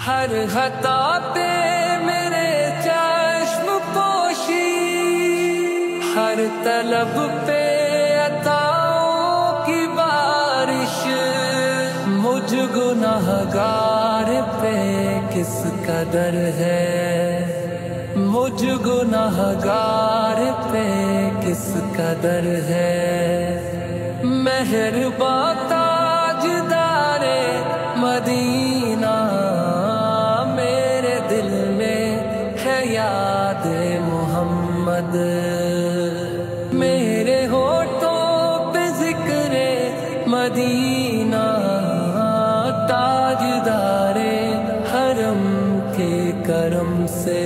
ہر خطا پہ میرے چشم پوشی، ہر طلب پہ عطاؤں کی بارش، مجھ گناہگار پہ کس قدر ہے، مجھ گناہگار پہ کس قدر ہے۔ مہرباں تاجدار مدینہ، میرے دل میں ہے یاد محمد، میرے ہونٹوں پہ ذکر مدینہ، تاجدار حرم کے کرم سے